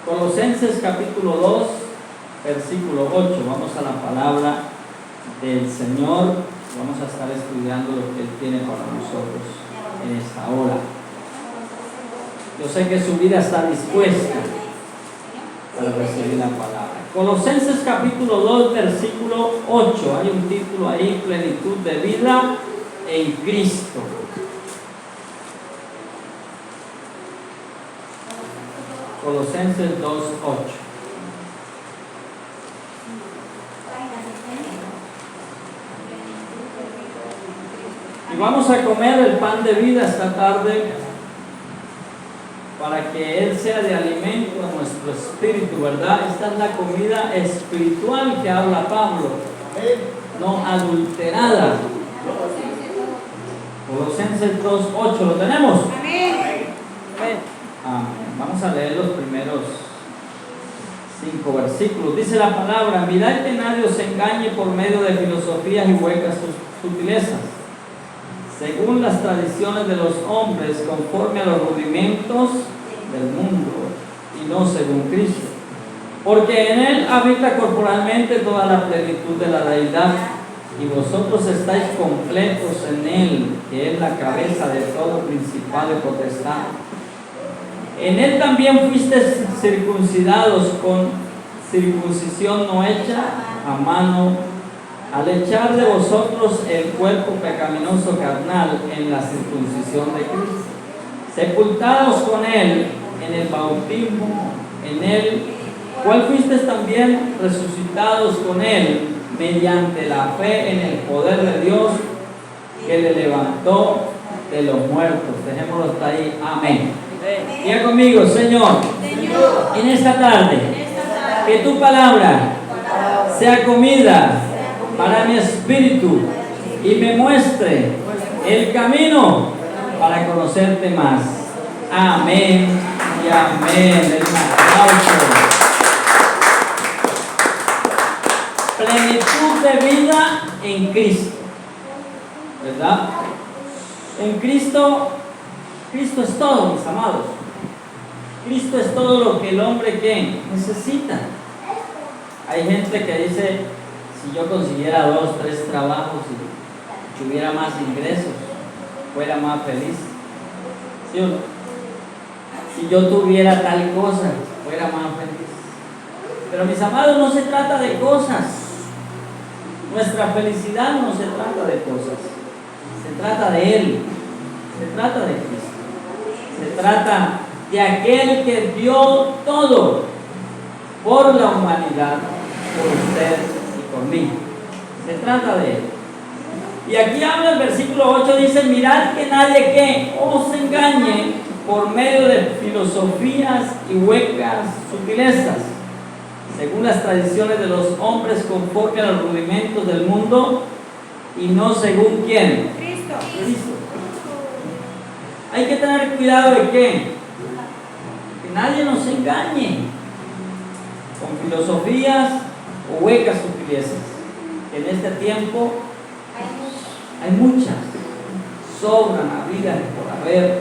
Colosenses capítulo 2, versículo 8. Vamos a la palabra del Señor. Vamos a estar estudiando lo que Él tiene para nosotros en esta hora. Yo sé que su vida está dispuesta para recibir la palabra. Colosenses capítulo 2, versículo 8. Hay un título ahí: plenitud de vida en Cristo. Colosenses 2, 8. Y vamos a comer el pan de vida esta tarde para que Él sea de alimento a nuestro espíritu, ¿verdad? Esta es la comida espiritual que habla Pablo, no adulterada. Colosenses 2, 8. ¿Lo tenemos? Amén. Amén. Vamos a leer los primeros 5 versículos. Dice la palabra: mirad que nadie os engañe por medio de filosofías y huecas sutilezas, según las tradiciones de los hombres, conforme a los rudimentos del mundo, y no según Cristo. Porque en Él habita corporalmente toda la plenitud de la deidad, y vosotros estáis completos en Él, que es la cabeza de todo principado y potestad. En Él también fuisteis circuncidados con circuncisión no hecha a mano, al echar de vosotros el cuerpo pecaminoso carnal en la circuncisión de Cristo, sepultados con Él en el bautismo, en Él, cual fuisteis también resucitados con Él mediante la fe en el poder de Dios que le levantó de los muertos. Dejémoslo hasta ahí. Amén. Diga conmigo: Señor, en esta tarde, que tu palabra sea comida para mi espíritu y me muestre el camino para conocerte más. Amén y amén. El aplauso. Plenitud de vida en Cristo, ¿verdad? En Cristo, Cristo es todo, mis amados. Cristo es todo lo que el hombre que necesita. Hay gente que dice: si yo consiguiera 2, 3 trabajos y tuviera más ingresos, fuera más feliz. ¿Sí o no? Si yo tuviera tal cosa, fuera más feliz. Pero mis amados, no se trata de cosas. Nuestra felicidad no se trata de cosas. Se trata de Él. Se trata de Cristo. Se trata de aquel que dio todo por la humanidad, por usted y por mí. Se trata de Él. Y aquí habla el versículo 8, dice: mirad que nadie que os engañe por medio de filosofías y huecas sutilezas, según las tradiciones de los hombres, conforme a los rudimentos del mundo, y no según ¿quién? Cristo. Hay que tener cuidado de que nadie nos engañe con filosofías o huecas sutilezas. En este tiempo hay muchas, sobran, habidas por haber.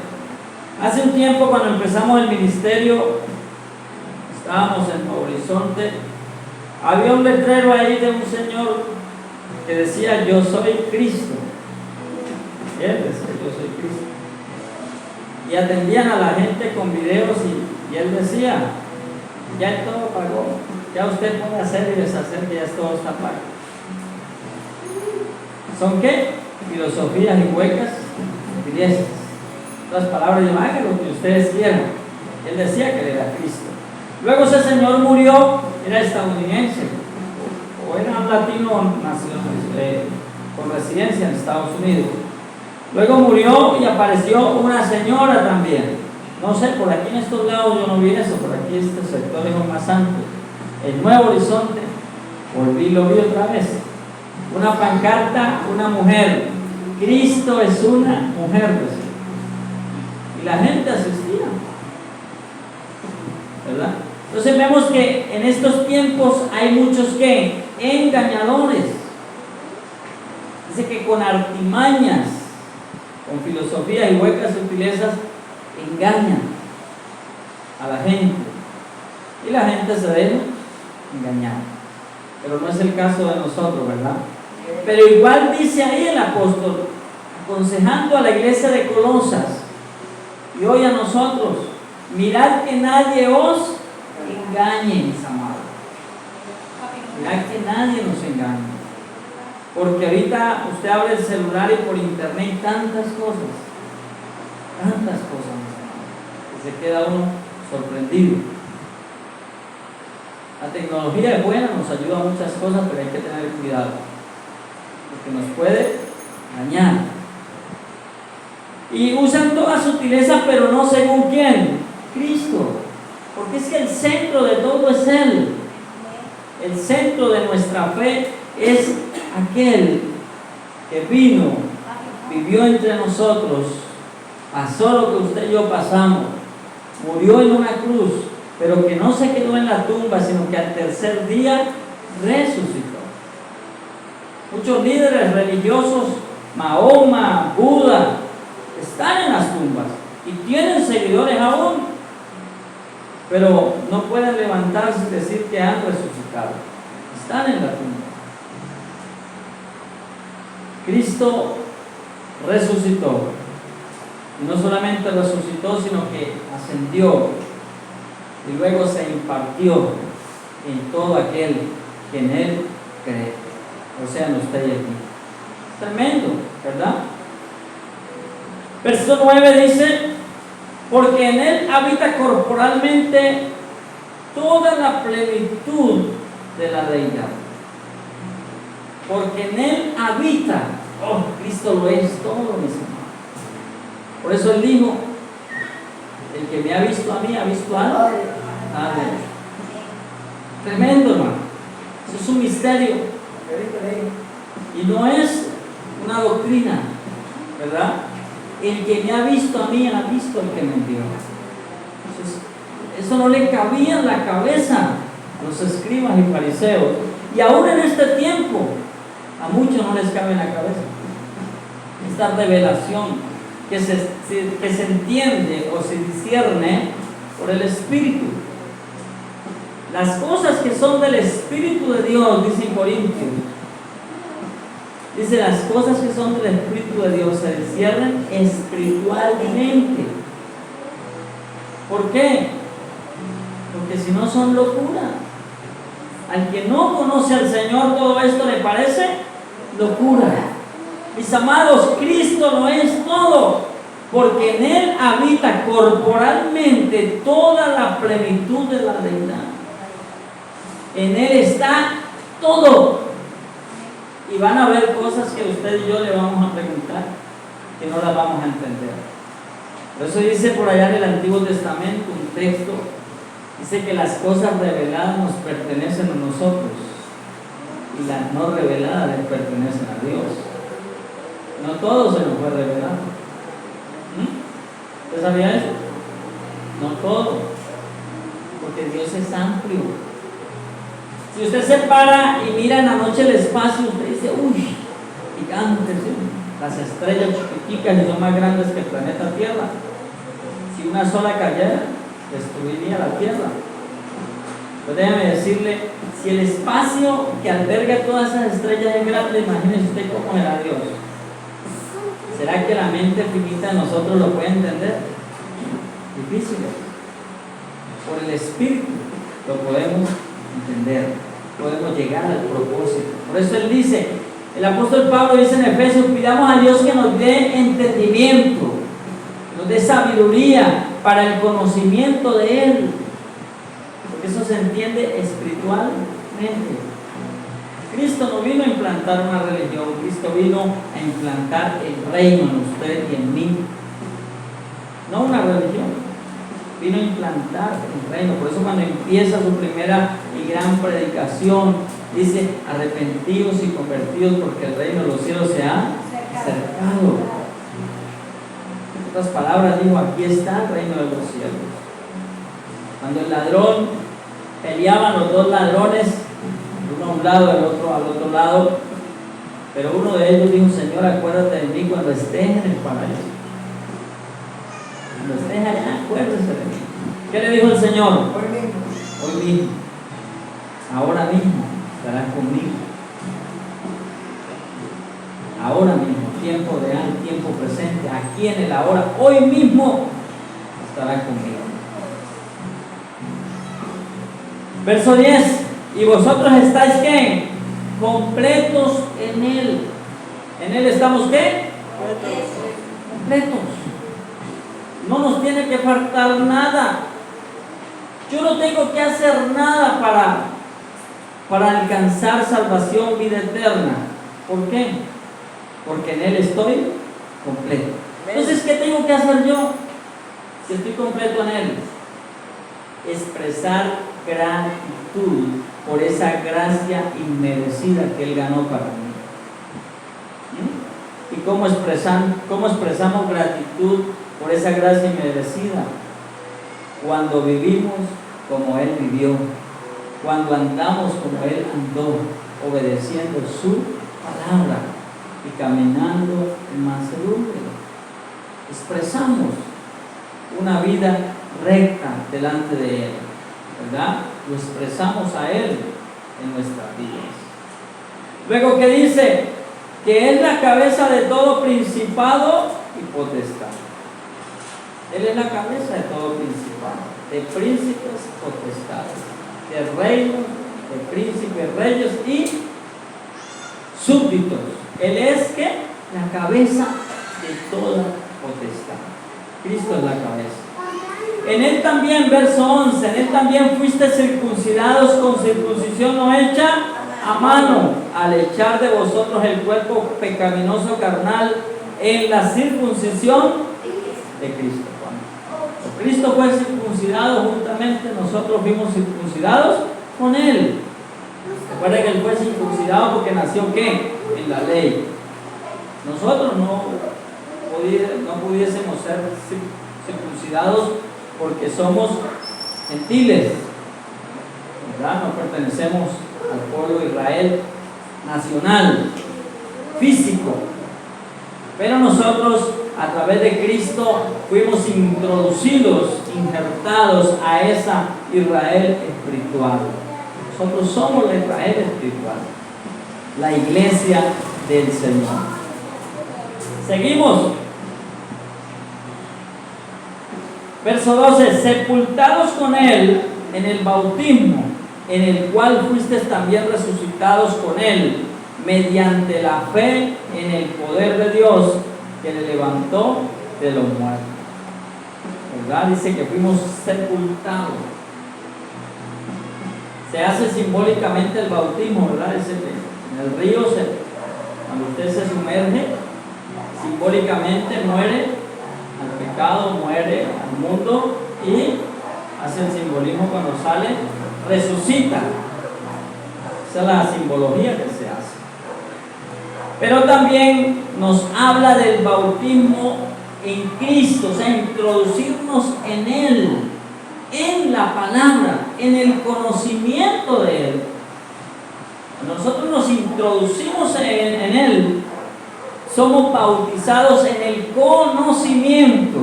Hace un tiempo, cuando empezamos el ministerio, estábamos en Horizonte, había un letrero ahí de un señor que decía: yo soy Cristo. Y él decía: yo soy Cristo. Y atendían a la gente con videos y él decía: ya todo pagó, ya usted puede hacer y deshacer, que ya todo está pago. ¿Son qué? Filosofías y huecas sutilezas. Las palabras de: hagan lo que ustedes quieran. Él decía que él era Cristo. Luego ese señor murió, era estadounidense, o era un latino nacional, con residencia en Estados Unidos. Luego murió y apareció una señora también. No sé, por aquí en estos lados yo no vi eso, por aquí este sector es más amplio. El Nuevo Horizonte, lo vi otra vez. Una pancarta, una mujer: Cristo es una mujer, decía. Y la gente asistía, ¿verdad? Entonces vemos que en estos tiempos hay muchos que engañadores. Dice que con artimañas, con filosofía y huecas sutilezas, engañan a la gente. y la gente se deja engañar. Pero no es el caso de nosotros, ¿verdad? Pero igual dice ahí el apóstol, aconsejando a la iglesia de Colosas y hoy a nosotros, mirad que nadie os engañe, mis amados. Mirad que nadie nos engañe. Porque ahorita usted abre el celular y por internet hay tantas cosas, que se queda uno sorprendido. La tecnología es buena, nos ayuda a muchas cosas, pero hay que tener cuidado, porque nos puede dañar. Y usan toda sutileza, pero no según quién, Cristo, porque es que el centro de todo es Él. El centro de nuestra fe es aquel que vino, vivió entre nosotros, pasó lo que usted y yo pasamos, murió en una cruz, pero que no se quedó en la tumba, sino que al tercer día resucitó. Muchos líderes religiosos, Mahoma, Buda, están en las tumbas y tienen seguidores aún, pero no pueden levantarse y decir que han resucitado. Están en la tumba. Cristo resucitó. Y no solamente resucitó, sino que ascendió y luego se impartió en todo aquel que en Él cree. O sea, en usted y en mí. Tremendo, ¿verdad? Verso 9 dice, porque en Él habita corporalmente toda la plenitud de la deidad. Porque en Él habita, Cristo lo es todo, mis hermanos. Por eso Él dijo, el que me ha visto a mí, ha visto a Dios. Tremendo, hermano. Eso es un misterio. Y no es una doctrina, ¿verdad? El que me ha visto a mí, ha visto al que me envió. Eso no le cabía en la cabeza a los escribas y fariseos. Y aún en este tiempo, a muchos no les cabe en la cabeza esta revelación que se entiende o se discierne por el Espíritu. Las cosas que son del Espíritu de Dios, dice en Corintios, dice, las cosas que son del Espíritu de Dios se disciernen espiritualmente. ¿Por qué? Porque si no son locura. Al que no conoce al Señor, todo esto le parece locura. Mis amados, Cristo no es todo, porque en Él habita corporalmente toda la plenitud de la deidad. En Él está todo. Y van a haber cosas que usted y yo le vamos a preguntar, que no las vamos a entender. Por eso dice por allá en el Antiguo Testamento un texto, dice que las cosas reveladas nos pertenecen a nosotros y las no reveladas les pertenecen a Dios. No todo se nos fue revelado. ¿Usted sabía eso? No todo, porque Dios es amplio. Si usted se para y mira en la noche el espacio, usted dice, uy, gigantes, las estrellas chiquiticas y son más grandes que el planeta Tierra. Si una sola cayera, destruiría la Tierra. Pues déjame decirle, si el espacio que alberga todas esas estrellas es grande, imagínese usted cómo era Dios. ¿Será que la mente finita de nosotros lo puede entender? Difícil. Por el Espíritu lo podemos entender, podemos llegar al propósito. Por eso él dice, el apóstol Pablo dice en Efesios, pidamos a Dios que nos dé entendimiento, nos dé sabiduría para el conocimiento de Él, porque eso se entiende espiritualmente. Cristo no vino a implantar una religión, Cristo vino a implantar el reino en usted y en mí, no una religión. Vino a implantar el reino. Por eso cuando empieza su primera y gran predicación, dice, arrepentidos y convertidos porque el reino de los cielos se ha acercado. En otras palabras, digo, aquí está el reino de los cielos. Cuando el ladrón, peleaban los dos ladrones, uno a un lado, el otro al otro lado, pero uno de ellos dijo, Señor, acuérdate de mí cuando estés en el paraíso. Cuando estés allá, acuérdese de mí. ¿Qué le dijo el Señor? hoy mismo, ahora mismo estarás conmigo. Ahora mismo, tiempo real, tiempo presente, aquí en el ahora, hoy mismo estarás conmigo. Verso 10, y vosotros estáis ¿qué? Completos en Él. ¿En Él estamos qué? Completos. No nos tiene que faltar nada. Yo no tengo que hacer nada para alcanzar salvación, vida eterna. ¿Por qué? Porque en Él estoy completo. Entonces, ¿qué tengo que hacer yo si estoy completo en Él? Expresar gratitud por esa gracia inmerecida que Él ganó para mí. ¿Y cómo expresamos gratitud por esa gracia inmerecida? Cuando vivimos como Él vivió, cuando andamos como Él andó, obedeciendo su palabra y caminando en mansedumbre. Expresamos una vida recta delante de Él, ¿verdad? Lo expresamos a Él en nuestras vidas. Luego que dice que es la cabeza de todo principado y potestad. Él es la cabeza de todo principado, de príncipes y potestades, de reinos, de príncipes, reyes y súbditos. Él es ¿qué? La cabeza de toda potestad. Cristo es la cabeza. En Él también, verso 11, en Él también fuiste circuncidados con circuncisión no hecha a mano, al echar de vosotros el cuerpo pecaminoso carnal en la circuncisión de Cristo. Cuando Cristo fue circuncidado, juntamente nosotros fuimos circuncidados con Él. Recuerda que Él fue circuncidado porque nació ¿qué? En la ley. Nosotros no pudiésemos ser circuncidados porque somos gentiles, ¿verdad? No pertenecemos al pueblo de Israel nacional, físico. Pero nosotros, a través de Cristo, fuimos introducidos, injertados a esa Israel espiritual. Nosotros somos la Israel espiritual, la iglesia del Señor. Seguimos. Verso 12, sepultados con Él en el bautismo, en el cual fuisteis también resucitados con Él, mediante la fe en el poder de Dios que le levantó de los muertos. ¿Verdad? Dice que fuimos sepultados. Se hace simbólicamente el bautismo, ¿verdad? Dice que en el río, cuando usted se sumerge, simbólicamente muere al pecado, muere al mundo y hace el simbolismo cuando sale, resucita. Esa es la simbología que se hace. Pero también nos habla del bautismo en Cristo, o sea, introducirnos en Él, en la palabra, en el conocimiento de Él. Nosotros nos introducimos en Él, somos bautizados en el conocimiento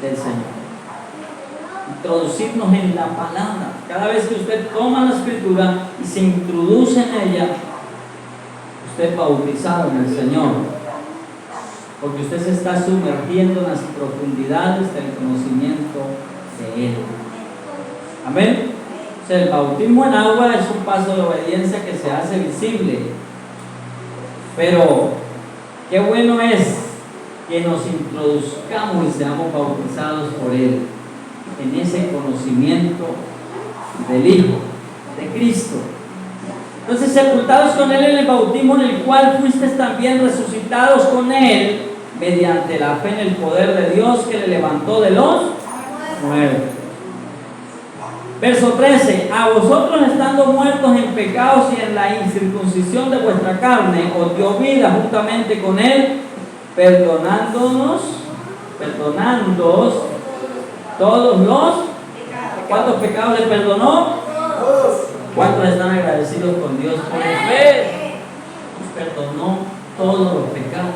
del Señor. Introducirnos en la palabra. Cada vez que usted toma la escritura y se introduce en ella, usted es bautizado en el Señor, porque usted se está sumergiendo en las profundidades del conocimiento de Él. Amén. O sea, el bautismo en agua es un paso de obediencia que se hace visible, pero qué bueno es que nos introduzcamos y seamos bautizados por Él en ese conocimiento del Hijo de Cristo. Entonces, sepultados con Él en el bautismo, en el cual fuisteis también resucitados con Él mediante la fe en el poder de Dios que le levantó de los muertos. Verso 13, a vosotros estando muertos en pecados y en la incircuncisión de vuestra carne, os dio vida juntamente con Él, perdonándoos todos los... ¿Cuántos pecados le perdonó? ¿Cuántos están agradecidos con Dios por fe? Nos perdonó todos los pecados.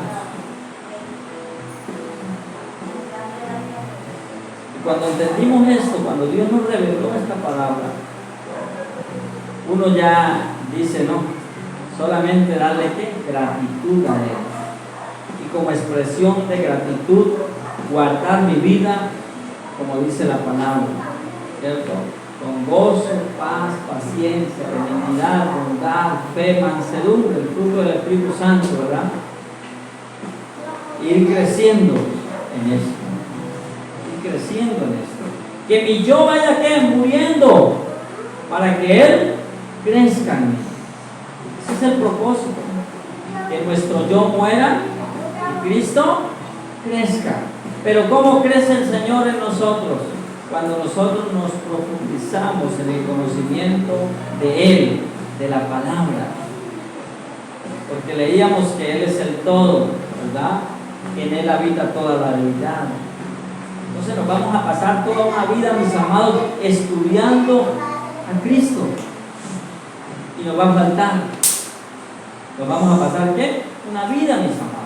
Cuando entendimos esto, cuando Dios nos reveló esta palabra, uno ya dice, no, solamente darle ¿qué? Gratitud a Él. Y como expresión de gratitud, guardar mi vida, como dice la palabra, ¿cierto? Con gozo, paz, paciencia, benignidad, bondad, fe, mansedumbre, el fruto del Espíritu Santo, ¿verdad? Ir creciendo en esto. Creciendo en esto, que mi yo vaya ¿qué? Muriendo para que Él crezca en mí. Ese es el propósito, que nuestro yo muera y Cristo crezca. Pero ¿cómo crece el Señor en nosotros? Cuando nosotros nos profundizamos en el conocimiento de Él, de la palabra, porque leíamos que Él es el todo, ¿verdad? Que en Él habita toda la deidad. Entonces nos vamos a pasar toda una vida, mis amados, estudiando a Cristo. Y nos va a faltar. Nos vamos a pasar ¿qué? Una vida, mis amados.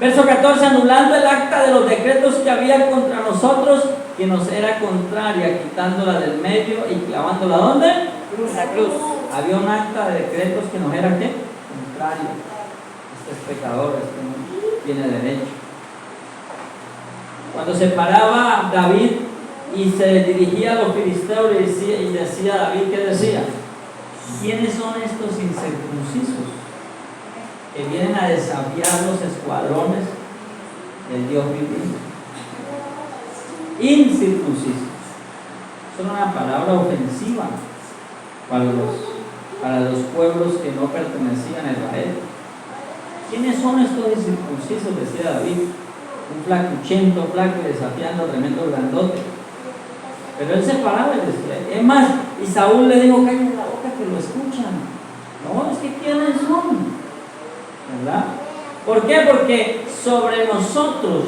Verso 14, anulando el acta de los decretos que había contra nosotros, que nos era contraria, quitándola del medio y clavándola ¿dónde? En la cruz. Había un acta de decretos que nos era ¿qué? Contrario. Este es pecador, este no tiene derecho. Cuando se paraba David y se dirigía a los filisteos y decía David, ¿qué decía? ¿Quiénes son estos incircuncisos que vienen a desafiar los escuadrones del Dios viviente? Incircuncisos. Es una palabra ofensiva para los pueblos que no pertenecían a Israel. ¿Quiénes son estos incircuncisos? Decía David. Un flacuchento, flaco y desafiando a tremendo grandote. Pero él se paraba y decía, es más, y Saúl le dijo, cállate la boca que lo escuchan. No, es que ¿quiénes son? ¿Verdad? ¿Por qué? Porque sobre nosotros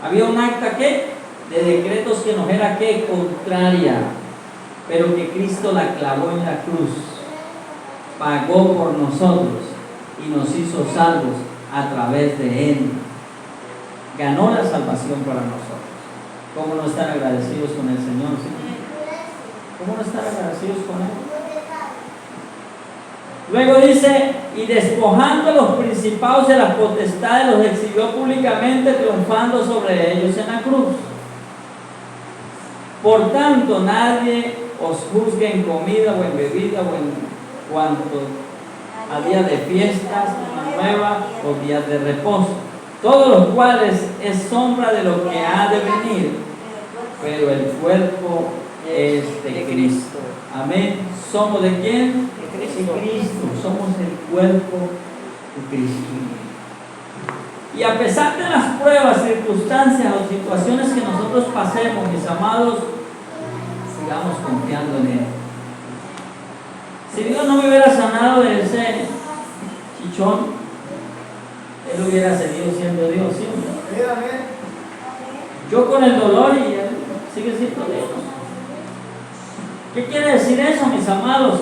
había un acta ¿qué? De decretos que nos era ¿qué? Contraria, pero que Cristo la clavó en la cruz, pagó por nosotros y nos hizo salvos a través de Él. Ganó la salvación para nosotros. ¿Cómo no estar agradecidos con el Señor? ¿Sí? ¿Cómo no estar agradecidos con Él? Luego dice, y despojando a los principados de las potestades, los exhibió públicamente, triunfando sobre ellos en la cruz. Por tanto, nadie os juzgue en comida o en bebida o en cuanto a días de fiestas, luna nueva o días de reposo, todos los cuales es sombra de lo que ha de venir, pero el cuerpo es de Cristo. Amén. ¿Somos de quién? De Cristo. Somos el cuerpo de Cristo. Y a pesar de las pruebas, circunstancias o situaciones que nosotros pasemos, mis amados, sigamos confiando en Él. Si Dios no me hubiera sanado de ese chichón, Él hubiera seguido siendo Dios siempre. Yo con el dolor y Él sigue siendo Dios. ¿Qué quiere decir eso, mis amados?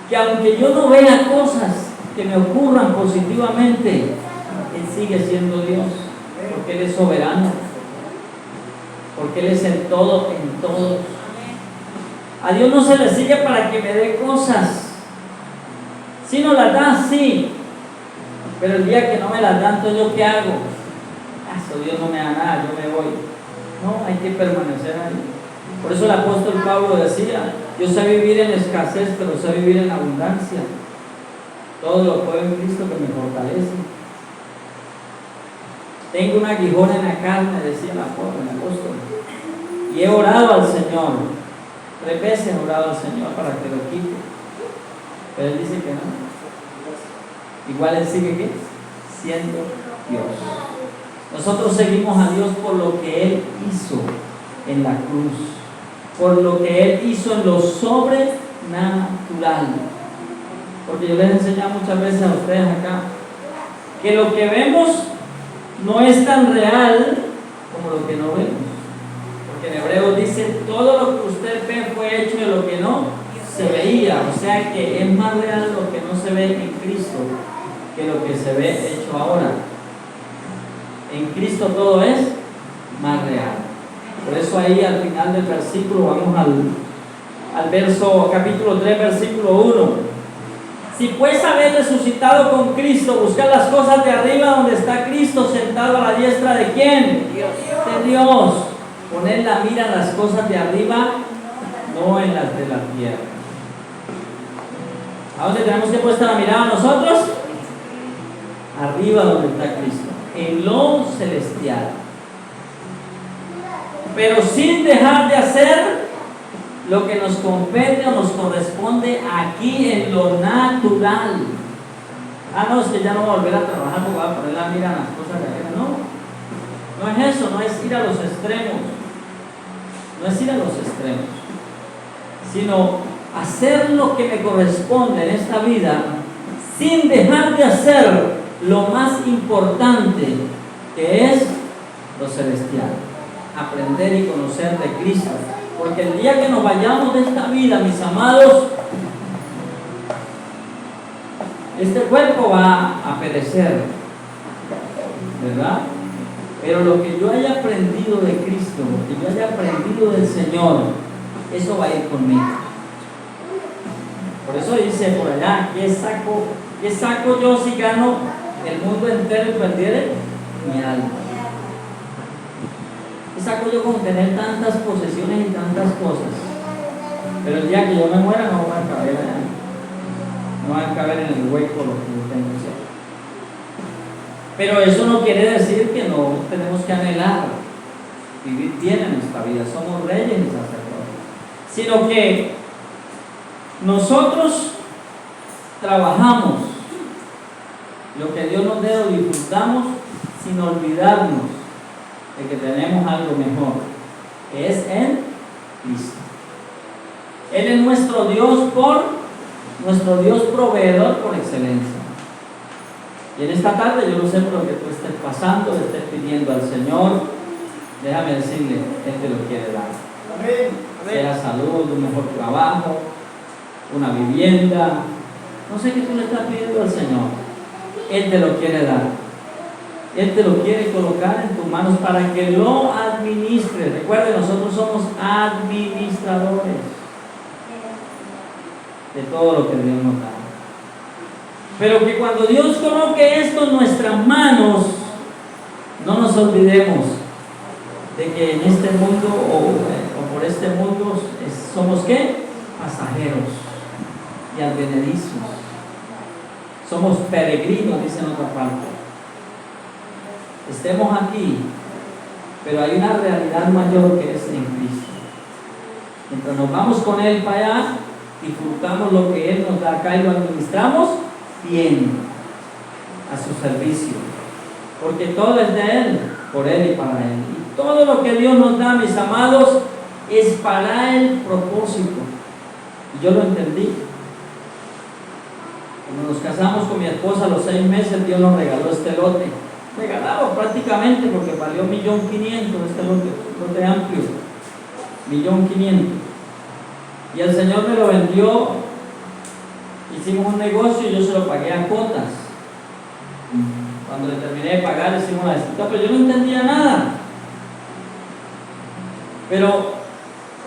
Que aunque yo no vea cosas que me ocurran positivamente, Él sigue siendo Dios, porque Él es soberano, porque Él es el todo en todos. A Dios no se le sigue para que me dé cosas. Si no las da, sí, pero el día que no me las dan, entonces ¿yo qué hago? Eso Dios no me da nada, yo me voy. No, hay que permanecer ahí. Por eso el apóstol Pablo decía, yo sé vivir en escasez, pero sé vivir en abundancia. Todo lo puedo en Cristo que me fortalece. Tengo un aguijón en la carne, decía el apóstol, y he orado al Señor. 3 veces he orado al Señor para que lo quite, pero Él dice que no. Igual Él sigue ¿qué? Siendo Dios. Nosotros seguimos a Dios por lo que Él hizo en la cruz, por lo que Él hizo en lo sobrenatural. Porque yo les he enseñado muchas veces a ustedes acá que lo que vemos no es tan real como lo que no vemos. Porque en Hebreos dice, todo lo que usted ve fue hecho de lo que no se veía. O sea que es más real lo que no se ve en Cristo que lo que se ve hecho ahora. En Cristo todo es más real. Por eso ahí al final del versículo, vamos al verso, capítulo 3, versículo 1. Si pues habéis resucitado con Cristo, buscad las cosas de arriba donde está Cristo sentado a la diestra de ¿quién? Dios. De Dios. Poned la mira en las cosas de arriba, no en las de la tierra. ¿A dónde tenemos que puesta la mirada nosotros? Arriba donde está Cristo, en lo celestial. Pero sin dejar de hacer lo que nos compete o nos corresponde aquí en lo natural. No, es que ya no voy a volver a trabajar porque voy a poner la mira en las cosas de arriba. No es eso, no es ir a los extremos. No es ir a los extremos, sino hacer lo que me corresponde en esta vida sin dejar de hacer lo más importante, que es lo celestial. Aprender y conocer de Cristo. Porque el día que nos vayamos de esta vida, mis amados, este cuerpo va a perecer, ¿verdad? Pero lo que yo haya aprendido de Cristo, lo que yo haya aprendido del Señor, eso va a ir conmigo. Por eso dice por allá, ¿qué saco yo si gano el mundo entero y perdiere mi alma? ¿Qué saco yo con tener tantas posesiones y tantas cosas? Pero el día que yo me muera no va a caber allá. No va a caber en el hueco lo que yo tengo que hacer. Pero eso no quiere decir que no tenemos que anhelar vivir bien en nuestra vida. Somos reyes y sacerdotes. Sino que nosotros trabajamos lo que Dios nos dé, lo disfrutamos sin olvidarnos de que tenemos algo mejor, que es en Cristo. Él es nuestro Dios proveedor por excelencia. Y en esta tarde yo no sé por lo que tú estés pasando, le estés pidiendo al Señor, déjame decirle, Él te lo quiere dar. Amén. Sea salud, un mejor trabajo, una vivienda, no sé qué tú le estás pidiendo al Señor. Él te lo quiere dar. Él te lo quiere colocar en tus manos para que lo administres. Recuerde, nosotros somos administradores de todo lo que Dios nos da. Pero que cuando Dios coloque esto en nuestras manos, no nos olvidemos de que en este mundo o por este mundo somos ¿qué? Pasajeros y advenedizos. Somos peregrinos, dice en otra parte. Estemos aquí, pero hay una realidad mayor que es en Cristo. Mientras nos vamos con Él para allá, disfrutamos lo que Él nos da acá y lo administramos bien a su servicio, porque todo es de Él, por Él y para Él. Y todo lo que Dios nos da, mis amados, es para el propósito. Y yo lo entendí. Cuando nos casamos con mi esposa, a los 6 meses Dios nos regaló este lote. Regalado prácticamente porque valió 1.500.000 este lote amplio, 1.500.000. Y el Señor me lo vendió. Hicimos un negocio y yo se lo pagué a cuotas. Cuando le terminé de pagar, hicimos la escritura, pero yo no entendía nada. Pero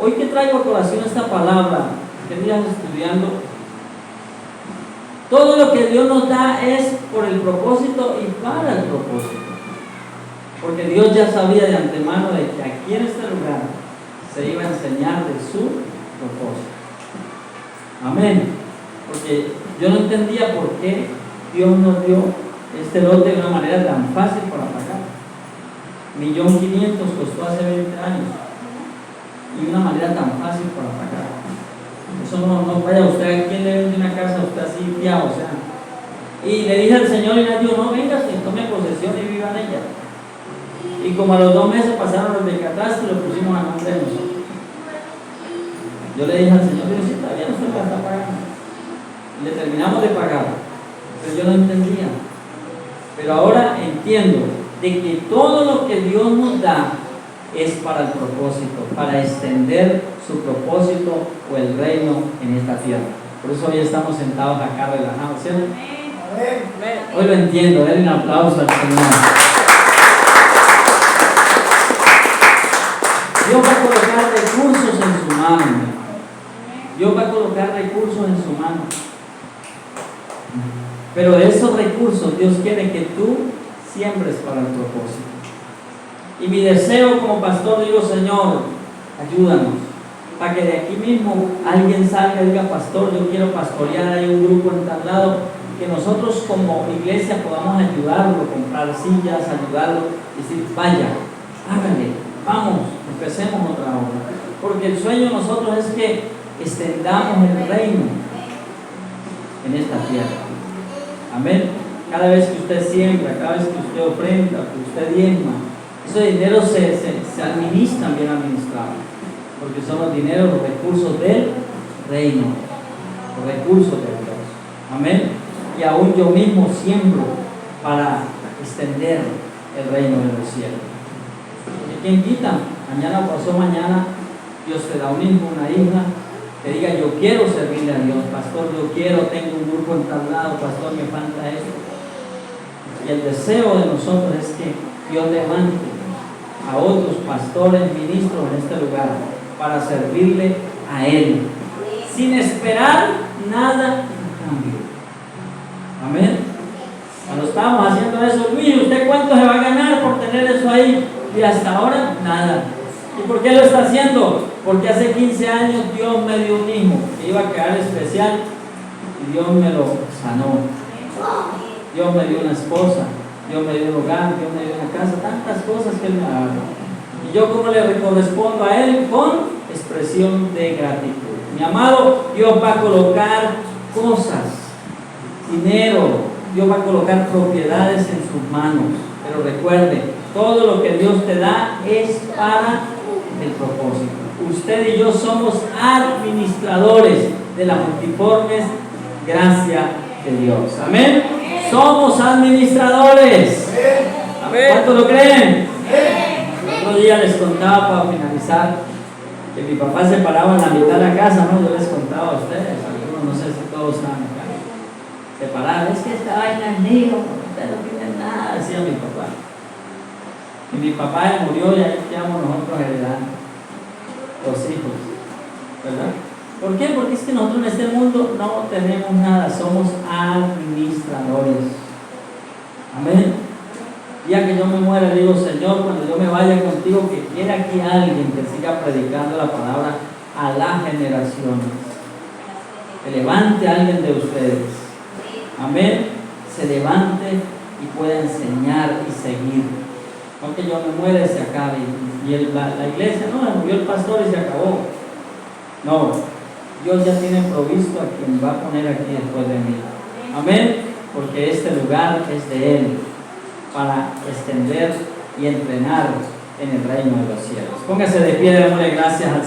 hoy que traigo a colación esta palabra, que días estudiando, todo lo que Dios nos da es por el propósito y para el propósito. Porque Dios ya sabía de antemano de que aquí en este lugar se iba a enseñar de su propósito. Amén. Porque yo no entendía por qué Dios nos dio este lote de una manera tan fácil para pagar. 1.500.000 costó hace 20 años. Y una manera tan fácil para pagar. Eso no vaya usted, ¿a quién le vende una casa a usted así fiado? O sea, y le dije al Señor y le dijo, no, venga, tome posesión y viva en ella. Y como a los 2 meses pasaron los del catastro y lo pusimos a nombre de nosotros. Yo le dije al Señor, sí, está bien, usted la está pagando. Y le terminamos de pagar, pero yo no entendía. Pero ahora entiendo de que todo lo que Dios nos da es para el propósito, para extender su propósito o el reino en esta tierra. Por eso hoy estamos sentados acá relajados, ¿cierto? Hoy lo entiendo, denle un aplauso al Señor. Dios va a colocar recursos en su mano, mi hermano. Dios va a colocar recursos en su mano. Pero de esos recursos Dios quiere que tú siembres para el propósito. Y mi deseo como pastor, digo, Señor, ayúdanos, para que de aquí mismo alguien salga y diga, pastor, yo quiero pastorear, hay un grupo en tal lado, que nosotros como iglesia podamos ayudarlo, comprar sillas, ayudarlo, y decir, vaya, hágale, vamos, empecemos otra obra. Porque el sueño de nosotros es que extendamos el reino en esta tierra. Amén. Cada vez que usted siembra, cada vez que usted ofrenda, que usted diezma, esos dineros se administran bien administrados, porque son los dineros, los recursos del reino, los recursos de Dios. Amén. Y aún yo mismo siembro para extender el reino de los cielos. ¿Y quién quita? Mañana o pasó mañana, Dios te da un hijo, una hija, que diga, yo quiero servirle a Dios, pastor, yo quiero, tengo un grupo en tal lado, pastor, me falta esto. Y el deseo de nosotros es que Dios levante a otros pastores, ministros en este lugar, para servirle a Él, sin esperar nada en cambio. Amén. Cuando estábamos haciendo eso, Luis, ¿usted cuánto se va a ganar por tener eso ahí? Y hasta ahora, nada. ¿Y por qué lo está haciendo? Porque hace 15 años Dios me dio un hijo que iba a quedar especial y Dios me lo sanó. Dios me dio una esposa, Dios me dio un hogar, Dios me dio una casa, tantas cosas que Él me ha dado. Y yo, ¿cómo le correspondo a Él? Con expresión de gratitud. Mi amado, Dios va a colocar cosas, dinero, Dios va a colocar propiedades en sus manos. Pero recuerde, todo lo que Dios te da es para el propósito. Usted y yo somos administradores de la multiforme gracia de Dios. Amén. Somos administradores. Amén. ¿Cuántos lo creen? El otro día les contaba, para finalizar, que mi papá se paraba en la mitad de la casa, ¿no? Yo les contaba a ustedes, algunos, no sé si todos estaban acá. Se paraba, es que esta vaina es mío, ustedes no tienen nada, decía mi papá. Y mi papá murió y ahí quedamos nosotros heredando, los hijos, ¿verdad? ¿Por qué? Porque es que nosotros en este mundo no tenemos nada, somos administradores. Amén. Ya que yo me muera, digo, Señor, cuando yo me vaya contigo, que quiera aquí alguien que siga predicando la palabra a las generaciones. Que levante a alguien de ustedes. Amén. Se levante y pueda enseñar y seguir. No que yo me muera y se acabe. Y la iglesia, no, murió el pastor y se acabó. No, Dios ya tiene provisto a quien va a poner aquí después de mí. Amén. Porque este lugar es de Él, para extender y entrenar en el reino de los cielos. Póngase de pie, démosle gracias al Señor.